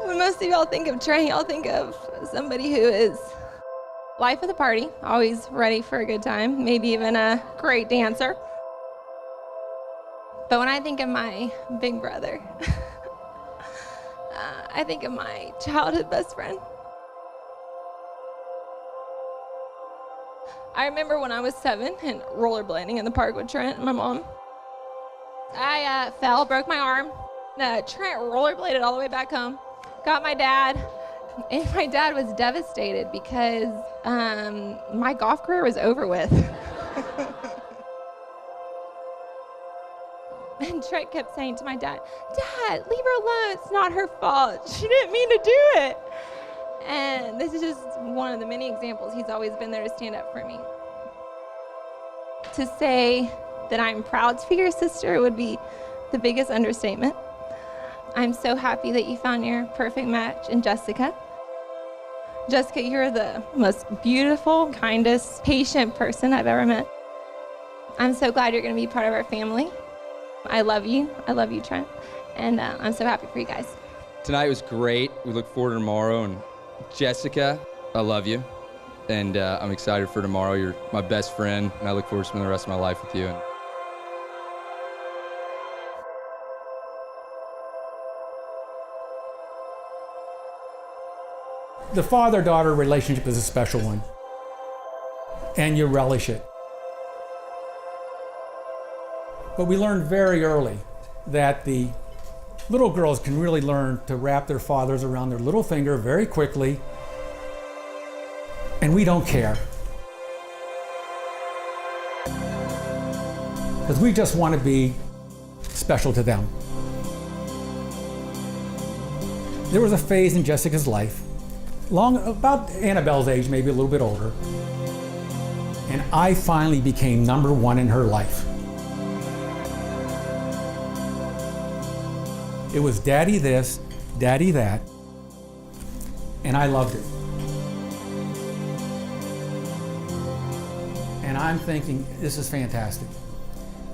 When most of y'all think of Trent, y'all think of somebody who is life of the party, always ready for a good time, maybe even a great dancer. But when I think of my big brother, I think of my childhood best friend. I remember when I was 7 and rollerblading in the park with Trent and my mom. I fell, broke my arm. Trent rollerbladed all the way back home, got my dad, and my dad was devastated because my golf career was over with. And Trent kept saying to my dad, "Dad, leave her alone, it's not her fault. She didn't mean to do it." And this is just one of the many examples. He's always been there to stand up for me. To say that I'm proud to be your sister would be the biggest understatement. I'm so happy that you found your perfect match in Jessica. Jessica, you're the most beautiful, kindest, patient person I've ever met. I'm so glad you're going to be part of our family. I love you. I love you, Trent. And I'm so happy for you guys. Tonight was great. We look forward to tomorrow. And Jessica, I love you. And I'm excited for tomorrow. You're my best friend, and I look forward to spending the rest of my life with you. The father-daughter relationship is a special one, and you relish it. But we learned very early that the little girls can really learn to wrap their fathers around their little finger very quickly, and we don't care. Because we just want to be special to them. There was a phase in Jessica's life, about Annabelle's age, maybe a little bit older, and I finally became number one in her life. It was daddy this, daddy that, and I loved it. And I'm thinking, this is fantastic.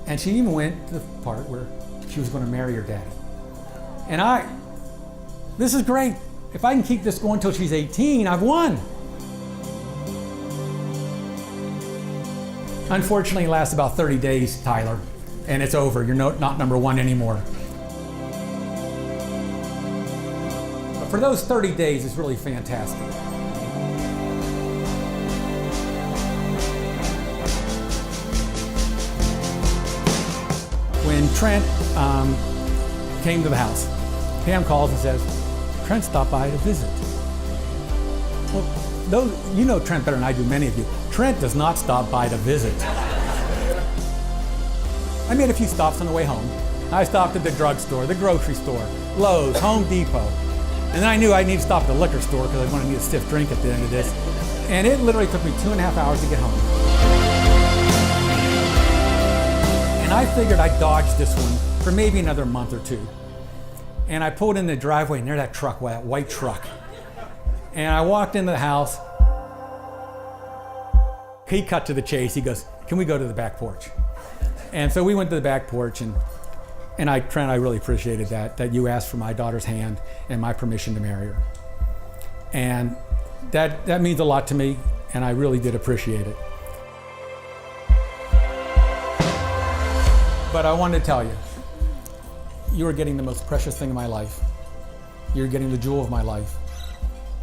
And she even went to the part where she was going to marry her daddy. And this is great. If I can keep this going until she's 18, I've won. Unfortunately, it lasts about 30 days, Tyler, and it's over. You're not number one anymore. But for those 30 days, it's really fantastic. When Trent came to the house, Pam calls and says, "Trent stopped by to visit." Well, you know Trent better than I do, many of you. Trent does not stop by to visit. I made a few stops on the way home. I stopped at the drugstore, the grocery store, Lowe's, Home Depot. And then I knew I needed to stop at the liquor store because I was going to need a stiff drink at the end of this. And it literally took me 2.5 hours to get home. And I figured I'd dodge this one for maybe another month or two. And I pulled in the driveway near that truck, that white truck. And I walked into the house. He cut to the chase. He goes, "Can we go to the back porch?" And so we went to the back porch, and Trent, I really appreciated that you asked for my daughter's hand and my permission to marry her. And that means a lot to me, and I really did appreciate it. But I wanted to tell you, you are getting the most precious thing in my life. You're getting the jewel of my life.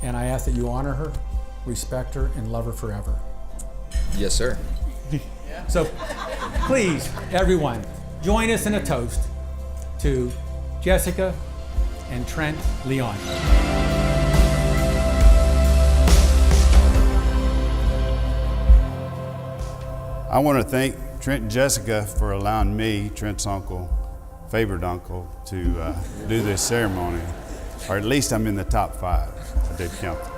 And I ask that you honor her, respect her, and love her forever. Yes, sir. So please, everyone, join us in a toast to Jessica and Trent Leon. I want to thank Trent and Jessica for allowing me, Trent's favorite uncle, to do this ceremony. Or at least I'm in the top 5. I did count them.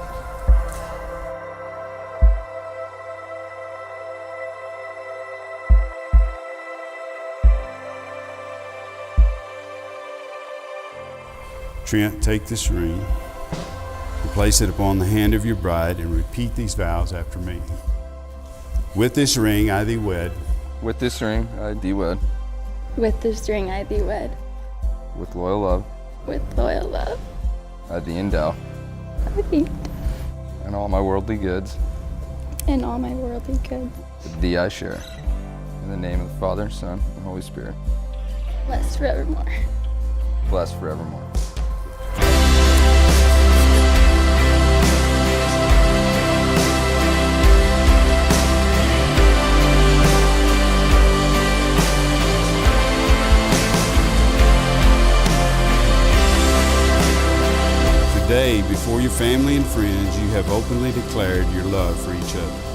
Trent, take this ring and place it upon the hand of your bride and repeat these vows after me. With this ring I thee wed. With this ring, I thee wed. With this ring I thee wed. With loyal love. With loyal love. at the endow, I think, and all my worldly goods, and all my worldly goods, with thee I share. In the name of the Father, Son, and Holy Spirit. blessed forevermore. Blessed forevermore. Today, before your family and friends, you have openly declared your love for each other.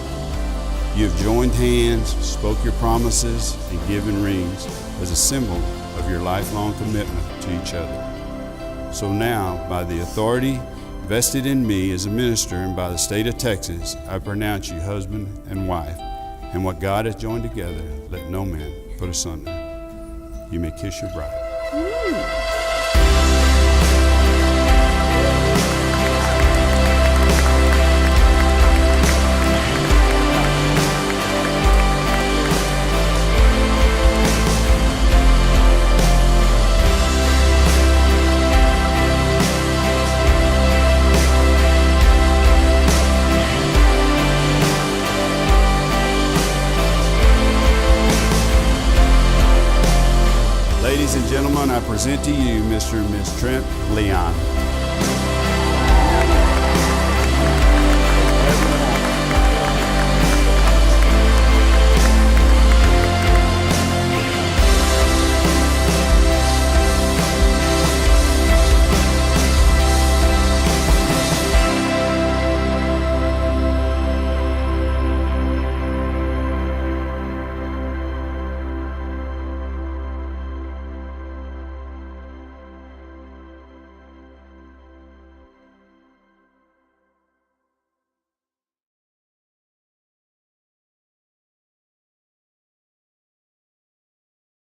You have joined hands, spoke your promises, and given rings as a symbol of your lifelong commitment to each other. So now, by the authority vested in me as a minister and by the state of Texas, I pronounce you husband and wife, and what God has joined together, let no man put asunder. You may kiss your bride. Ladies and gentlemen, I present to you Mr. and Miss Trent Leon.